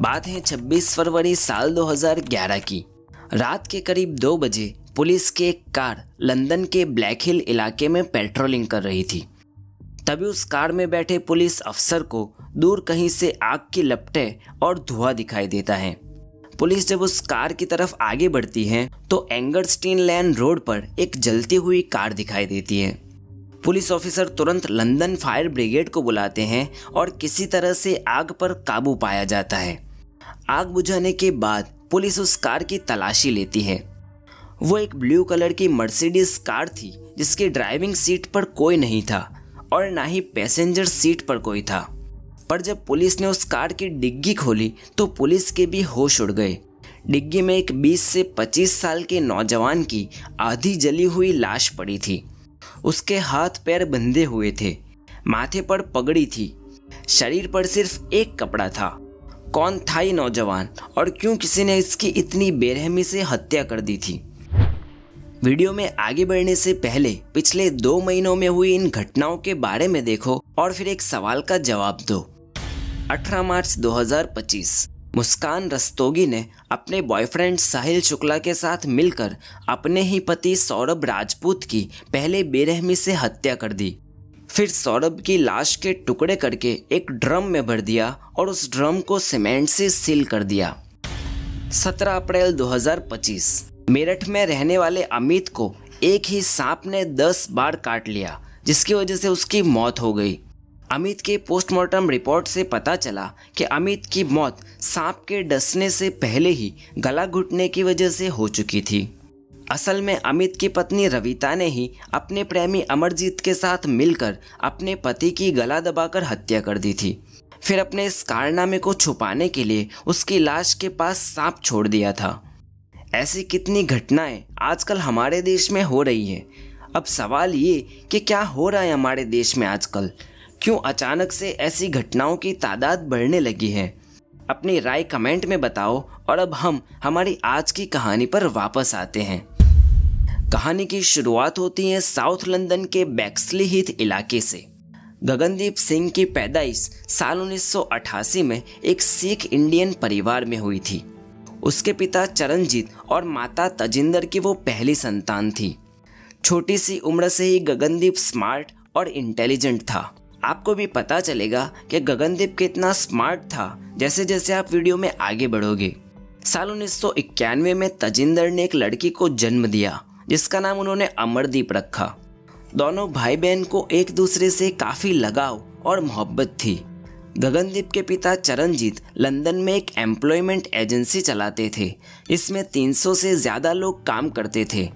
बात है 26 फरवरी साल 2011 की। रात के करीब 2 बजे पुलिस की एक कार लंदन के ब्लैक हिल इलाके में पेट्रोलिंग कर रही थी। तभी उस कार में बैठे पुलिस अफसर को दूर कहीं से आग की लपटें और धुआं दिखाई देता है। पुलिस जब उस कार की तरफ आगे बढ़ती है तो एंगरस्टीन लेन रोड पर एक जलती हुई कार दिखाई देती है। पुलिस ऑफिसर तुरंत लंदन फायर ब्रिगेड को बुलाते हैं और किसी तरह से आग पर काबू पाया जाता है। आग बुझाने के बाद पुलिस उस कार की तलाशी लेती है। वो एक ब्लू कलर की मर्सिडीज कार थी जिसकी ड्राइविंग सीट पर कोई नहीं था और ना ही पैसेंजर सीट पर कोई था। पर जब पुलिस ने उस कार की डिग्गी खोली तो पुलिस के भी होश उड़ गए। डिग्गी में एक 20 से 25 साल के नौजवान की आधी जली हुई लाश पड़ी थी। उसके हाथ पैर बंधे हुए थे, माथे पर पगड़ी थी, शरीर पर सिर्फ एक कपड़ा था। कौन था ये नौजवान और क्यों किसी ने इसकी इतनी बेरहमी से हत्या कर दी थी? वीडियो में आगे बढ़ने से पहले पिछले 2 महीनों में हुई इन घटनाओं के बारे में देखो और फिर एक सवाल का जवाब दो। 18 मार्च 2025 मुस्कान रस्तोगी ने अपने बॉयफ्रेंड साहिल शुक्ला के साथ मिलकर अपने ही पति सौरभ राजपूत की पहले बेरहमी से हत्या कर दी। फिर सौरभ की लाश के टुकड़े करके एक ड्रम में भर दिया और उस ड्रम को सीमेंट से सील कर दिया। 17 अप्रैल 2025 मेरठ में रहने वाले अमित को एक ही सांप ने 10 बार काट लिया, जिसकी वजह से उसकी मौत हो गई। अमित के पोस्टमार्टम रिपोर्ट से पता चला कि अमित की मौत सांप के डसने से पहले ही गला घुटने की वजह से हो चुकी थी। असल में अमित की पत्नी रविता ने ही अपने प्रेमी अमरजीत के साथ मिलकर अपने पति की गला दबाकर हत्या कर दी थी। फिर अपने इस कारनामे को छुपाने के लिए उसकी लाश के पास सांप छोड़ दिया था। ऐसी कितनी घटनाएं आजकल हमारे देश में हो रही हैं। अब सवाल ये कि क्या हो रहा है हमारे देश में आजकल? क्यों अचानक से ऐसी घटनाओं की तादाद बढ़ने लगी है? अपनी राय कमेंट में बताओ। और अब हम हमारी आज की कहानी पर वापस आते हैं। कहानी की शुरुआत होती है साउथ लंदन के बैक्सली हीथ इलाके से। गगनदीप सिंह की पैदाइश साल 1988 में एक सिख इंडियन परिवार में हुई थी। उसके पिता चरणजीत और माता तजिंदर की वो पहली संतान थी। छोटी सी उम्र से ही गगनदीप स्मार्ट और इंटेलिजेंट था। आपको भी पता चलेगा कि गगनदीप कितना स्मार्ट था जैसे जैसे आप वीडियो में आगे बढ़ोगे। साल 1991 में तजिंदर ने एक लड़की को जन्म दिया जिसका नाम उन्होंने अमरदीप रखा। दोनों भाई बहन को एक दूसरे से काफ़ी लगाव और मोहब्बत थी। गगनदीप के पिता चरणजीत लंदन में एक एम्प्लॉयमेंट एजेंसी चलाते थे। इसमें 300 से ज़्यादा लोग काम करते थे।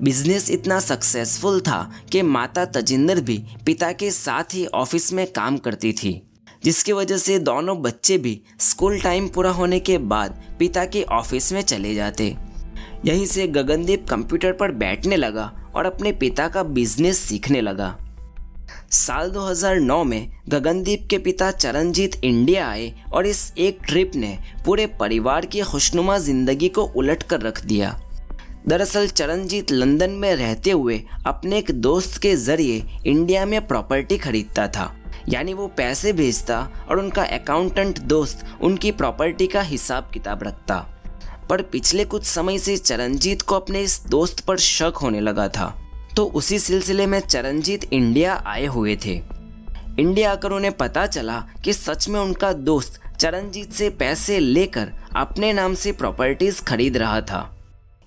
बिजनेस इतना सक्सेसफुल था कि माता तजिंदर भी पिता के साथ ही ऑफिस में काम करती थी, जिसकी वजह से दोनों बच्चे भी स्कूल टाइम पूरा होने के बाद पिता के ऑफिस में चले जाते। यहीं से गगनदीप कंप्यूटर पर बैठने लगा और अपने पिता का बिजनेस सीखने लगा। साल 2009 में गगनदीप के पिता चरणजीत इंडिया आए और इस एक ट्रिप ने पूरे परिवार की खुशनुमा जिंदगी को उलट कर रख दिया। दरअसल चरणजीत लंदन में रहते हुए अपने एक दोस्त के जरिए इंडिया में प्रॉपर्टी खरीदता था, यानी वो पैसे भेजता और उनका अकाउंटेंट दोस्त उनकी प्रॉपर्टी का हिसाब किताब रखता। पर पिछले कुछ समय से चरणजीत को अपने इस दोस्त पर शक होने लगा था, तो उसी सिलसिले में चरणजीत इंडिया आए हुए थे। इंडिया आकर उन्हें पता चला कि सच में उनका दोस्त चरणजीत से पैसे लेकर अपने नाम से प्रॉपर्टीज खरीद रहा था।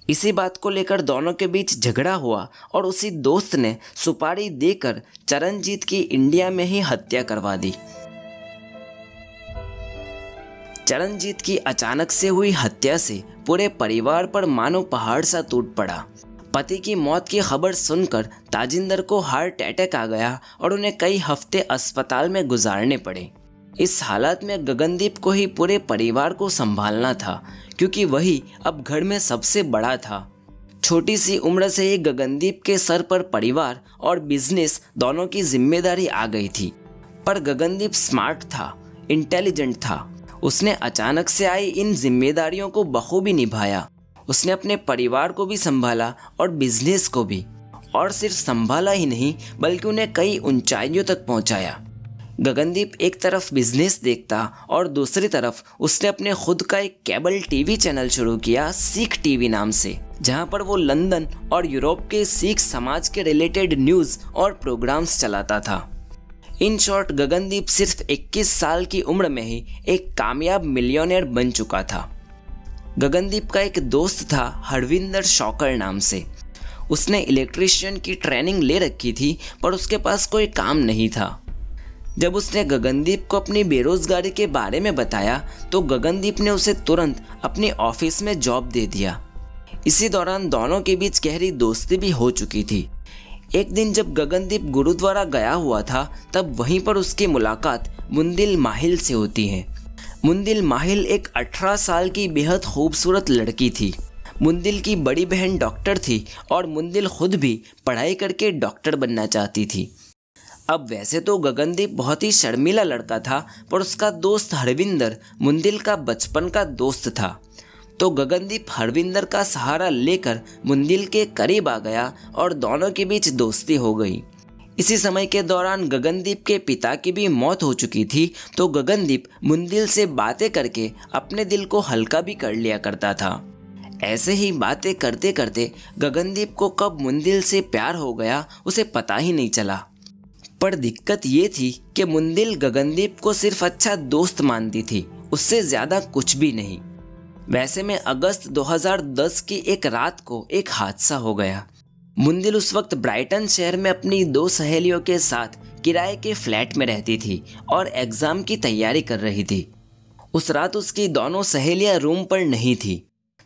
इसी बात को लेकर दोनों के बीच झगड़ा हुआ और उसी दोस्त ने सुपारी देकर चरणजीत की इंडिया में ही हत्या करवा दी। चरणजीत की अचानक से हुई हत्या से पूरे परिवार पर मानो पहाड़ सा टूट पड़ा। पति की मौत की खबर सुनकर ताजिंदर को हार्ट अटैक आ गया और उन्हें कई हफ्ते अस्पताल में गुजारने पड़े। इस हालत में गगनदीप को ही पूरे परिवार को संभालना था, क्योंकि वही अब घर में सबसे बड़ा था। छोटी सी उम्र से ही गगनदीप के सर पर परिवार और बिजनेस दोनों की जिम्मेदारी आ गई थी। पर गगनदीप स्मार्ट था, इंटेलिजेंट था। उसने अचानक से आई इन जिम्मेदारियों को बखूबी निभाया। उसने अपने परिवार को भी संभाला और बिजनेस को भी, और सिर्फ संभाला ही नहीं बल्कि उन्हें कई ऊंचाइयों तक पहुंचाया। गगनदीप एक तरफ बिजनेस देखता और दूसरी तरफ उसने अपने खुद का एक केबल टीवी चैनल शुरू किया, सिख टीवी नाम से, जहां पर वो लंदन और यूरोप के सिख समाज के रिलेटेड न्यूज़ और प्रोग्राम्स चलाता था। इन शॉर्ट, गगनदीप सिर्फ 21 साल की उम्र में ही एक कामयाब मिलियनेयर बन चुका था। गगनदीप का एक दोस्त था हरविंदर शॉकर नाम से। उसने इलेक्ट्रीशियन की ट्रेनिंग ले रखी थी, पर उसके पास कोई काम नहीं था। जब उसने गगनदीप को अपनी बेरोजगारी के बारे में बताया तो गगनदीप ने उसे तुरंत अपने ऑफिस में जॉब दे दिया। इसी दौरान दोनों के बीच गहरी दोस्ती भी हो चुकी थी। एक दिन जब गगनदीप गुरुद्वारा गया हुआ था, तब वहीं पर उसकी मुलाकात मुंदिल माहिल से होती है। मुंदिल माहिल एक 18 साल की बेहद खूबसूरत लड़की थी। मुंदिल की बड़ी बहन डॉक्टर थी और मुंदिल खुद भी पढ़ाई करके डॉक्टर बनना चाहती थी। अब वैसे तो गगनदीप बहुत ही शर्मीला लड़का था, पर उसका दोस्त हरविंदर मुंदिल का बचपन का दोस्त था। तो गगनदीप हरविंदर का सहारा लेकर मुंदिल के करीब आ गया और दोनों के बीच दोस्ती हो गई। इसी समय के दौरान गगनदीप के पिता की भी मौत हो चुकी थी, तो गगनदीप मुंदिल से बातें करके अपने दिल को हल्का भी कर लिया करता था। ऐसे ही बातें करते करते गगनदीप को कब मुंदिल से प्यार हो गया उसे पता ही नहीं चला। पर दिक्कत ये थी कि मुंदिल गगनदीप को सिर्फ अच्छा दोस्त मानती थी, उससे ज़्यादा कुछ भी नहीं। वैसे में अगस्त 2010 की एक रात को एक हादसा हो गया। मुंदिल उस वक्त ब्राइटन शहर में अपनी 2 सहेलियों के साथ किराए के फ्लैट में रहती थी और एग्ज़ाम की तैयारी कर रही थी। उस रात उसकी दोनों सहेलियां रूम पर नहीं थी।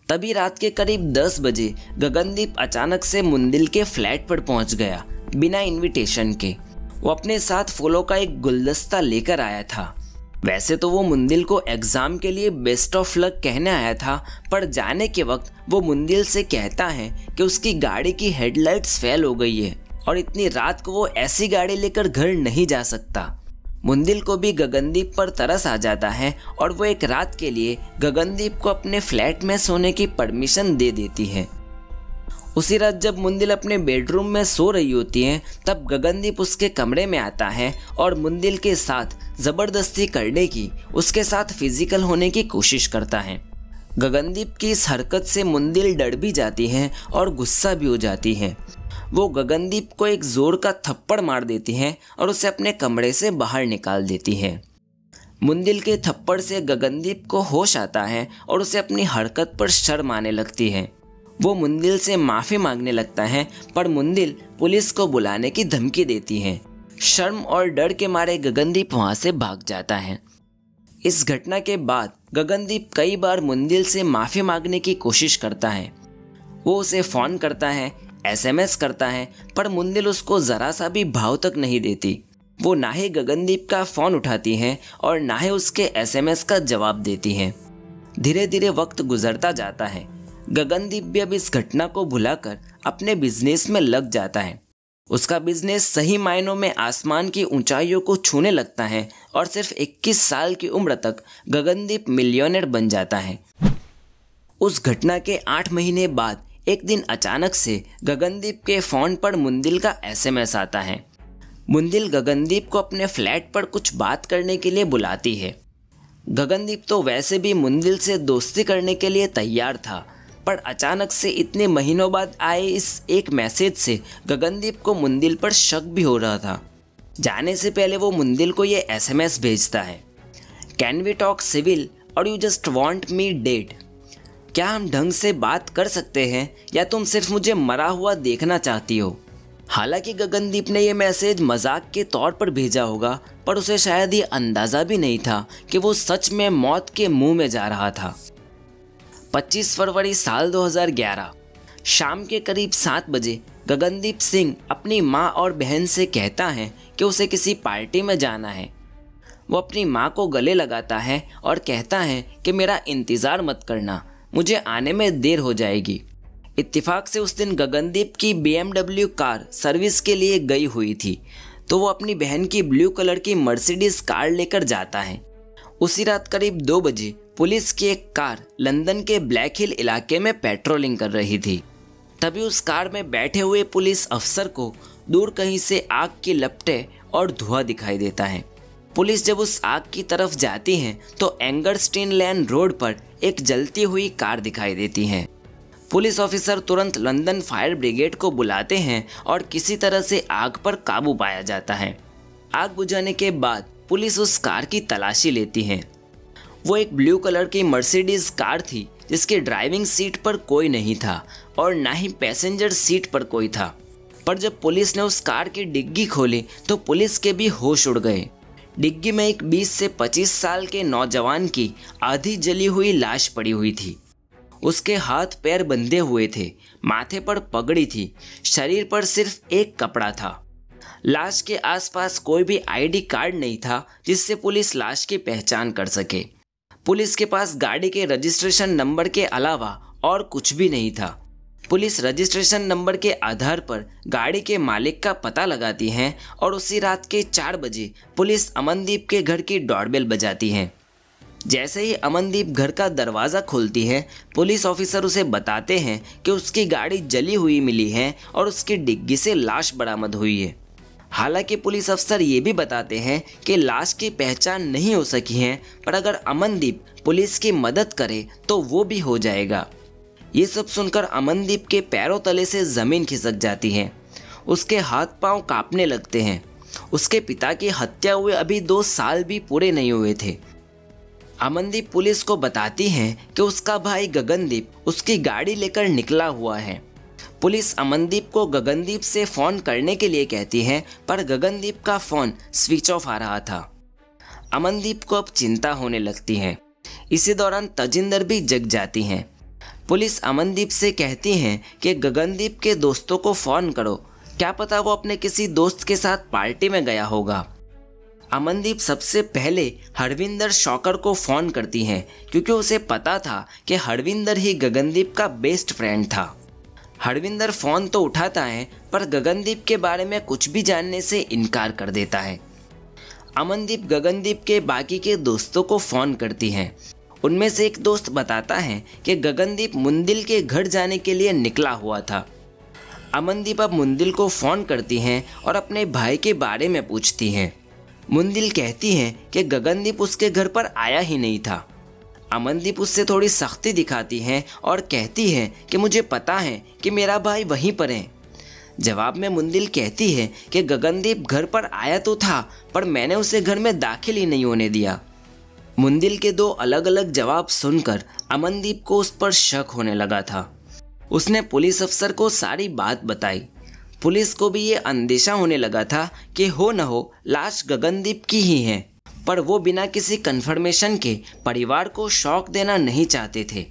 तभी रात के करीब 10 बजे गगनदीप अचानक से मुंदिल के फ्लैट पर पहुंच गया, बिना इनविटेशन के। वो अपने साथ फूलों का एक गुलदस्ता लेकर आया था। वैसे तो वो मुंदिल को एग्ज़ाम के लिए बेस्ट ऑफ लक कहने आया था, पर जाने के वक्त वो मुंदिल से कहता है कि उसकी गाड़ी की हेडलाइट्स फेल हो गई है और इतनी रात को वो ऐसी गाड़ी लेकर घर नहीं जा सकता। मुंदिल को भी गगनदीप पर तरस आ जाता है और वो एक रात के लिए गगनदीप को अपने फ्लैट में सोने की परमिशन दे देती है। उसी रात जब मुंदिल अपने बेडरूम में सो रही होती है, तब गगनदीप उसके कमरे में आता है और मुंदिल के साथ ज़बरदस्ती करने की, उसके साथ फिजिकल होने की कोशिश करता है। गगनदीप की इस हरकत से मुंदिल डर भी जाती है और गुस्सा भी हो जाती है। वो गगनदीप को एक ज़ोर का थप्पड़ मार देती है और उसे अपने कमरे से बाहर निकाल देती है। मुंदिल के थप्पड़ से गगनदीप को होश आता है और उसे अपनी हरकत पर शर्म आने लगती है। वो मुंदिल से माफ़ी मांगने लगता है, पर मुंदिल पुलिस को बुलाने की धमकी देती है। शर्म और डर के मारे गगनदीप वहाँ से भाग जाता है। इस घटना के बाद गगनदीप कई बार मुंदिल से माफ़ी मांगने की कोशिश करता है। वो उसे फ़ोन करता है, SMS करता है, पर मुंदिल उसको ज़रा सा भी भाव तक नहीं देती। वो ना ही गगनदीप का फ़ोन उठाती है और ना ही उसके SMS का जवाब देती है। धीरे धीरे वक्त गुजरता जाता है। गगनदीप भी अब इस घटना को भुलाकर अपने बिजनेस में लग जाता है। उसका बिजनेस सही मायनों में आसमान की ऊंचाइयों को छूने लगता है और सिर्फ 21 साल की उम्र तक गगनदीप मिलियनेयर बन जाता है। उस घटना के 8 महीने बाद एक दिन अचानक से गगनदीप के फ़ोन पर मुंदिल का SMS आता है। मुंदिल गगनदीप को अपने फ्लैट पर कुछ बात करने के लिए बुलाती है। गगनदीप तो वैसे भी मुंदिल से दोस्ती करने के लिए तैयार था, पर अचानक से इतने महीनों बाद आए इस एक मैसेज से गगनदीप को मुंदिल पर शक भी हो रहा था। जाने से पहले वो मुंदिल को ये SMS भेजता है, कैन वी टॉक सिविल और you just want me dead? क्या हम ढंग से बात कर सकते हैं या तुम सिर्फ मुझे मरा हुआ देखना चाहती हो? हालांकि गगनदीप ने यह मैसेज मजाक के तौर पर भेजा होगा, पर उसे शायद ये अंदाज़ा भी नहीं था कि वो सच में मौत के मुंह में जा रहा था। 25 फरवरी साल 2011 शाम के करीब 7 बजे गगनदीप सिंह अपनी माँ और बहन से कहता है कि उसे किसी पार्टी में जाना है। वो अपनी माँ को गले लगाता है और कहता है कि मेरा इंतज़ार मत करना, मुझे आने में देर हो जाएगी। इत्तेफाक से उस दिन गगनदीप की BMW कार सर्विस के लिए गई हुई थी, तो वो अपनी बहन की ब्लू कलर की मर्सिडीज कार लेकर जाता है। उसी रात करीब 2 बजे पुलिस की एक कार लंदन के ब्लैक हिल इलाके में पेट्रोलिंग कर रही थी। तभी उस कार में बैठे हुए पुलिस अफसर को दूर कहीं से आग की लपटें और धुआं दिखाई देता है। पुलिस जब उस आग की तरफ जाती है तो एंगरस्टीन लेन रोड पर एक जलती हुई कार दिखाई देती है। पुलिस ऑफिसर तुरंत लंदन फायर ब्रिगेड को बुलाते हैं और किसी तरह से आग पर काबू पाया जाता है। आग बुझाने के बाद पुलिस उस कार की तलाशी लेती है। वो एक ब्लू कलर की मर्सिडीज कार थी जिसके ड्राइविंग सीट पर कोई नहीं था और ना ही पैसेंजर सीट पर कोई था। पर जब पुलिस ने उस कार की डिग्गी खोली तो पुलिस के भी होश उड़ गए। डिग्गी में एक 20 से 25 साल के नौजवान की आधी जली हुई लाश पड़ी हुई थी। उसके हाथ पैर बंधे हुए थे, माथे पर पगड़ी थी, शरीर पर सिर्फ एक कपड़ा था। लाश के आसपास कोई भी आईडी कार्ड नहीं था जिससे पुलिस लाश की पहचान कर सके। पुलिस के पास गाड़ी के रजिस्ट्रेशन नंबर के अलावा और कुछ भी नहीं था। पुलिस रजिस्ट्रेशन नंबर के आधार पर गाड़ी के मालिक का पता लगाती है और उसी रात के 4 बजे पुलिस अमनदीप के घर की डोरबेल बजाती है। जैसे ही अमनदीप घर का दरवाज़ा खोलती है, पुलिस ऑफिसर उसे बताते हैं कि उसकी गाड़ी जली हुई मिली है और उसकी डिग्गी से लाश बरामद हुई है। हालांकि पुलिस अफसर ये भी बताते हैं कि लाश की पहचान नहीं हो सकी है, पर अगर अमनदीप पुलिस की मदद करे तो वो भी हो जाएगा। ये सब सुनकर अमनदीप के पैरों तले से ज़मीन खिसक जाती है। उसके हाथ पांव कांपने लगते हैं। उसके पिता की हत्या हुए अभी 2 साल भी पूरे नहीं हुए थे। अमनदीप पुलिस को बताती है कि उसका भाई गगनदीप उसकी गाड़ी लेकर निकला हुआ है। पुलिस अमनदीप को गगनदीप से फ़ोन करने के लिए कहती है, पर गगनदीप का फ़ोन स्विच ऑफ आ रहा था। अमनदीप को अब चिंता होने लगती है। इसी दौरान तजिंदर भी जग जाती हैं। पुलिस अमनदीप से कहती है कि गगनदीप के दोस्तों को फ़ोन करो, क्या पता वो अपने किसी दोस्त के साथ पार्टी में गया होगा। अमनदीप सबसे पहले हरविंदर शॉकर को फ़ोन करती हैं क्योंकि उसे पता था कि हरविंदर ही गगनदीप का बेस्ट फ्रेंड था। हरविंदर फ़ोन तो उठाता है पर गगनदीप के बारे में कुछ भी जानने से इनकार कर देता है। अमनदीप गगनदीप के बाकी के दोस्तों को फ़ोन करती हैं। उनमें से एक दोस्त बताता है कि गगनदीप मुंदिल के घर जाने के लिए निकला हुआ था। अमनदीप अब मुंदिल को फ़ोन करती हैं और अपने भाई के बारे में पूछती हैं। मुंदिल कहती है कि गगनदीप उसके घर पर आया ही नहीं था। अमनदीप उससे थोड़ी सख्ती दिखाती है और कहती है कि मुझे पता है कि मेरा भाई वहीं पर है। जवाब में मुंदिल कहती है कि गगनदीप घर पर आया तो था, पर मैंने उसे घर में दाखिल ही नहीं होने दिया। मुंदिल के 2 अलग अलग जवाब सुनकर अमनदीप को उस पर शक होने लगा था। उसने पुलिस अफसर को सारी बात बताई। पुलिस को भी ये अंदेशा होने लगा था कि हो न हो लाश गगनदीप की ही है, पर वो बिना किसी कन्फर्मेशन के परिवार को शॉक देना नहीं चाहते थे।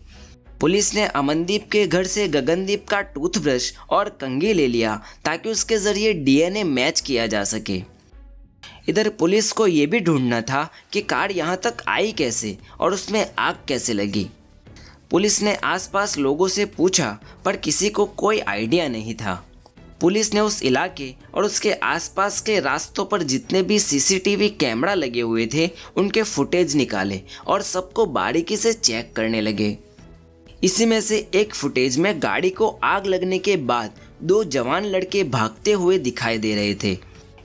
पुलिस ने अमनदीप के घर से गगनदीप का टूथब्रश और कंघी ले लिया ताकि उसके ज़रिए डीएनए मैच किया जा सके। इधर पुलिस को ये भी ढूंढना था कि कार यहाँ तक आई कैसे और उसमें आग कैसे लगी। पुलिस ने आसपास लोगों से पूछा पर किसी को कोई आइडिया नहीं था। पुलिस ने उस इलाके और उसके आसपास के रास्तों पर जितने भी सीसीटीवी कैमरा लगे हुए थे उनके फुटेज निकाले और सबको बारीकी से चेक करने लगे। इसी में से एक फुटेज में गाड़ी को आग लगने के बाद 2 जवान लड़के भागते हुए दिखाई दे रहे थे।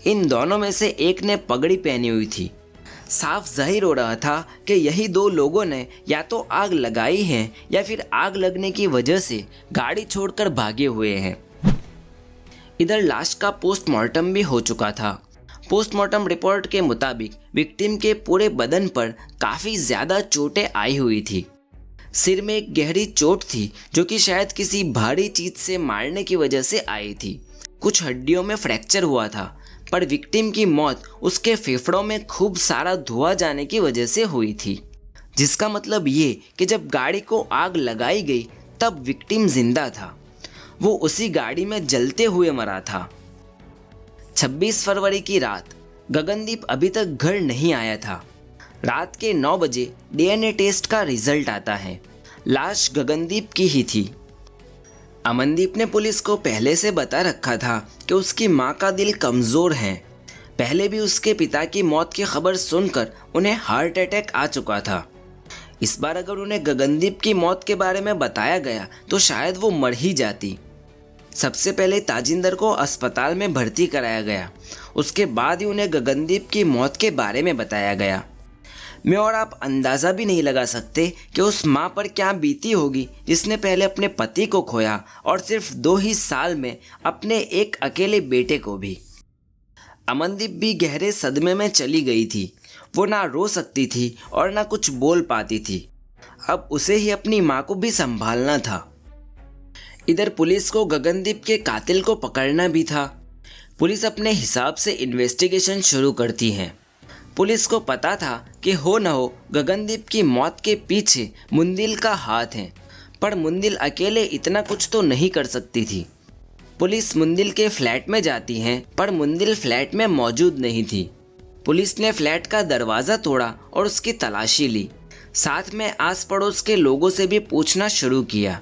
इन दोनों में से एक ने पगड़ी पहनी हुई थी। साफ जाहिर हो रहा था कि यही 2 लोगों ने या तो आग लगाई है या फिर आग लगने की वजह से गाड़ी छोड़कर भागे हुए हैं। इधर लाश का पोस्टमार्टम भी हो चुका था। पोस्टमार्टम रिपोर्ट के मुताबिक विक्टिम के पूरे बदन पर काफ़ी ज़्यादा चोटें आई हुई थी। सिर में एक गहरी चोट थी जो कि शायद किसी भारी चीज़ से मारने की वजह से आई थी। कुछ हड्डियों में फ्रैक्चर हुआ था, पर विक्टिम की मौत उसके फेफड़ों में खूब सारा धुआं जाने की वजह से हुई थी, जिसका मतलब ये कि जब गाड़ी को आग लगाई गई तब विक्टिम जिंदा था। वो उसी गाड़ी में जलते हुए मरा था। 26 फरवरी की रात गगनदीप अभी तक घर नहीं आया था। रात के 9 बजे डीएनए टेस्ट का रिजल्ट आता है। लाश गगनदीप की ही थी। अमनदीप ने पुलिस को पहले से बता रखा था कि उसकी मां का दिल कमज़ोर है। पहले भी उसके पिता की मौत की खबर सुनकर उन्हें हार्ट अटैक आ चुका था। इस बार अगर उन्हें गगनदीप की मौत के बारे में बताया गया तो शायद वो मर ही जाती। सबसे पहले ताजिंदर को अस्पताल में भर्ती कराया गया। उसके बाद ही उन्हें गगनदीप की मौत के बारे में बताया गया। मैं और आप अंदाज़ा भी नहीं लगा सकते कि उस माँ पर क्या बीती होगी जिसने पहले अपने पति को खोया और सिर्फ 2 ही साल में अपने एक अकेले बेटे को भी। अमनदीप भी गहरे सदमे में चली गई थी। वो ना रो सकती थी और ना कुछ बोल पाती थी। अब उसे ही अपनी माँ को भी संभालना था। इधर पुलिस को गगनदीप के कातिल को पकड़ना भी था। पुलिस अपने हिसाब से इन्वेस्टिगेशन शुरू करती है। पुलिस को पता था कि हो न हो गगनदीप की मौत के पीछे मुंदिल का हाथ है, पर मुंदिल अकेले इतना कुछ तो नहीं कर सकती थी। पुलिस मुंदिल के फ्लैट में जाती है, पर मुंदिल फ्लैट में मौजूद नहीं थी। पुलिस ने फ्लैट का दरवाज़ा तोड़ा और उसकी तलाशी ली। साथ में आस पड़ोस के लोगों से भी पूछना शुरू किया।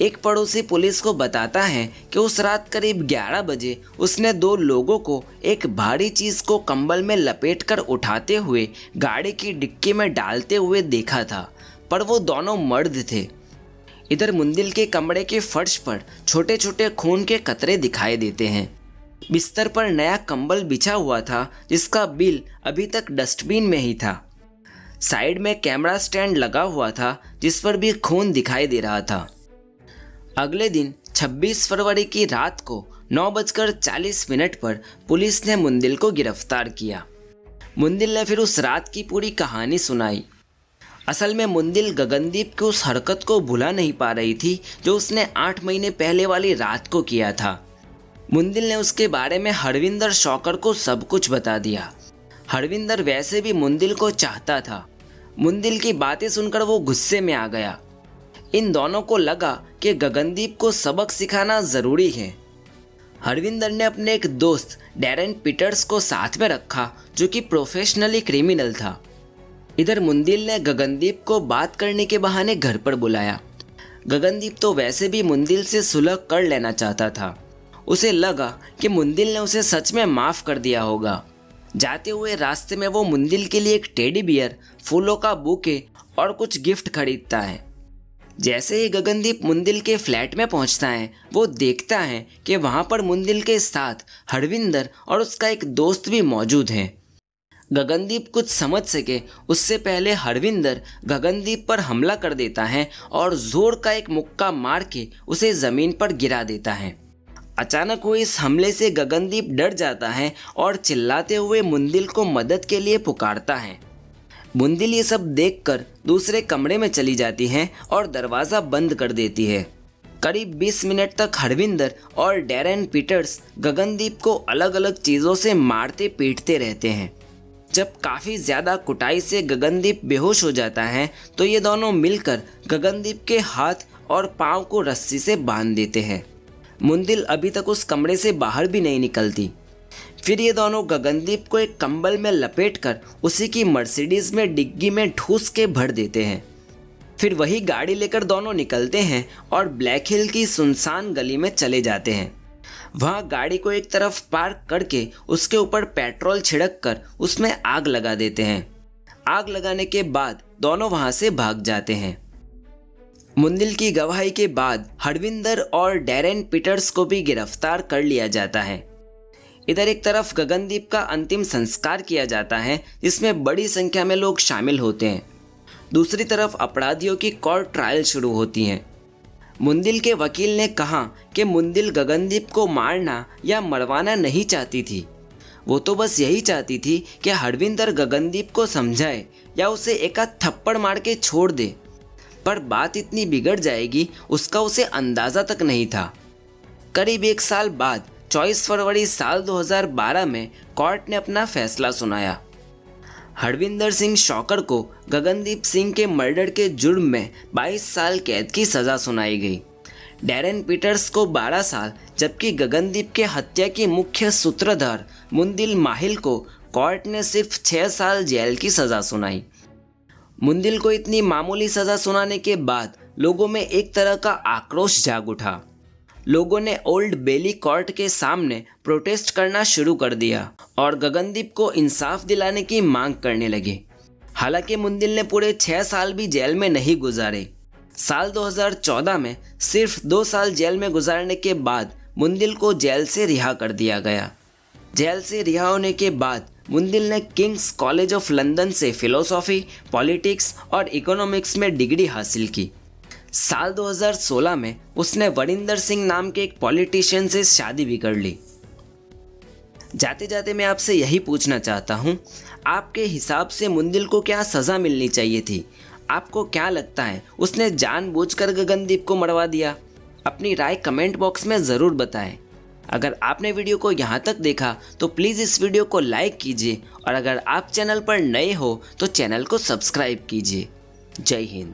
एक पड़ोसी पुलिस को बताता है कि उस रात करीब 11 बजे उसने 2 लोगों को एक भारी चीज़ को कंबल में लपेटकर उठाते हुए गाड़ी की डिक्की में डालते हुए देखा था, पर वो दोनों मर्द थे। इधर मुंदिल के कमरे के फर्श पर छोटे छोटे खून के कतरे दिखाई देते हैं। बिस्तर पर नया कंबल बिछा हुआ था जिसका बिल अभी तक डस्टबिन में ही था। साइड में कैमरा स्टैंड लगा हुआ था जिस पर भी खून दिखाई दे रहा था। अगले दिन 26 फरवरी की रात को 9:40 पर पुलिस ने मुंदिल को गिरफ्तार किया। मुंदिल ने फिर उस रात की पूरी कहानी सुनाई। असल में मुंदिल गगनदीप की उस हरकत को भुला नहीं पा रही थी जो उसने 8 महीने पहले वाली रात को किया था। मुंदिल ने उसके बारे में हरविंदर शौकर को सब कुछ बता दिया। हरविंदर वैसे भी मुंदिल को चाहता था। मुंदिल की बातें सुनकर वो गुस्से में आ गया। इन दोनों को लगा कि गगनदीप को सबक सिखाना ज़रूरी है। हरविंदर ने अपने एक दोस्त डैरेन पीटर्स को साथ में रखा जो कि प्रोफेशनली क्रिमिनल था। इधर मुंदिल ने गगनदीप को बात करने के बहाने घर पर बुलाया। गगनदीप तो वैसे भी मुंदिल से सुलह कर लेना चाहता था। उसे लगा कि मुंदिल ने उसे सच में माफ़ कर दिया होगा। जाते हुए रास्ते में वो मुंदिल के लिए एक टेडी बियर, फूलों का बुके और कुछ गिफ्ट खरीदता है। जैसे ही गगनदीप मुंदिल के फ्लैट में पहुंचता है, वो देखता है कि वहां पर मुंदिल के साथ हरविंदर और उसका एक दोस्त भी मौजूद है। गगनदीप कुछ समझ सके उससे पहले हरविंदर गगनदीप पर हमला कर देता है और जोर का एक मुक्का मार के उसे ज़मीन पर गिरा देता है। अचानक हुए इस हमले से गगनदीप डर जाता है और चिल्लाते हुए मुंदिल को मदद के लिए पुकारता है। मुंदिल ये सब देखकर दूसरे कमरे में चली जाती है और दरवाज़ा बंद कर देती है। करीब 20 मिनट तक हरविंदर और डैरेन पीटर्स गगनदीप को अलग अलग चीज़ों से मारते पीटते रहते हैं। जब काफ़ी ज़्यादा कुटाई से गगनदीप बेहोश हो जाता है तो ये दोनों मिलकर गगनदीप के हाथ और पाँव को रस्सी से बांध देते हैं। मुंदिल अभी तक उस कमरे से बाहर भी नहीं निकलती। फिर ये दोनों गगनदीप को एक कंबल में लपेटकर उसी की मर्सिडीज में डिग्गी में ठूस के भर देते हैं। फिर वही गाड़ी लेकर दोनों निकलते हैं और ब्लैक हिल की सुनसान गली में चले जाते हैं। वहाँ गाड़ी को एक तरफ पार्क करके उसके ऊपर पेट्रोल छिड़क कर उसमें आग लगा देते हैं। आग लगाने के बाद दोनों वहाँ से भाग जाते हैं। मुंदिल की गवाही के बाद हरविंदर और डैरेन पीटर्स को भी गिरफ्तार कर लिया जाता है। इधर एक तरफ गगनदीप का अंतिम संस्कार किया जाता है जिसमें बड़ी संख्या में लोग शामिल होते हैं। दूसरी तरफ अपराधियों की कोर्ट ट्रायल शुरू होती हैं। मुंदिल के वकील ने कहा कि मुंदिल गगनदीप को मारना या मरवाना नहीं चाहती थी। वो तो बस यही चाहती थी कि हरविंदर गगनदीप को समझाए या उसे एकाध थप्पड़ मार के छोड़ दे, पर बात इतनी बिगड़ जाएगी उसका उसे अंदाज़ा तक नहीं था। करीब 1 साल बाद 24 फरवरी साल 2012 में कोर्ट ने अपना फैसला सुनाया। हरविंदर सिंह शौकर को गगनदीप सिंह के मर्डर के जुर्म में 22 साल कैद की सज़ा सुनाई गई। डैरेन पीटर्स को 12 साल, जबकि गगनदीप के हत्या की मुख्य सूत्रधार मुंदिल माहिल को कोर्ट ने सिर्फ 6 साल जेल की सज़ा सुनाई। मुंदिल को इतनी मामूली सज़ा सुनाने के बाद लोगों में एक तरह का आक्रोश जाग उठा। लोगों ने ओल्ड बेली कोर्ट के सामने प्रोटेस्ट करना शुरू कर दिया और गगनदीप को इंसाफ दिलाने की मांग करने लगे। हालांकि मुंदिल ने पूरे 6 साल भी जेल में नहीं गुजारे। साल 2014 में सिर्फ 2 साल जेल में गुजारने के बाद मुंदिल को जेल से रिहा कर दिया गया। जेल से रिहा होने के बाद मुंदिल ने किंग्स कॉलेज ऑफ लंदन से फिलोसॉफी, पॉलिटिक्स और इकोनॉमिक्स में डिग्री हासिल की। साल 2016 में उसने वरिंदर सिंह नाम के एक पॉलिटिशियन से शादी भी कर ली। जाते जाते मैं आपसे यही पूछना चाहता हूँ, आपके हिसाब से मुंदिल को क्या सज़ा मिलनी चाहिए थी? आपको क्या लगता है उसने जानबूझकर गगनदीप को मरवा दिया? अपनी राय कमेंट बॉक्स में ज़रूर बताएं। अगर आपने वीडियो को यहाँ तक देखा तो प्लीज़ इस वीडियो को लाइक कीजिए और अगर आप चैनल पर नए हो तो चैनल को सब्सक्राइब कीजिए। जय हिंद।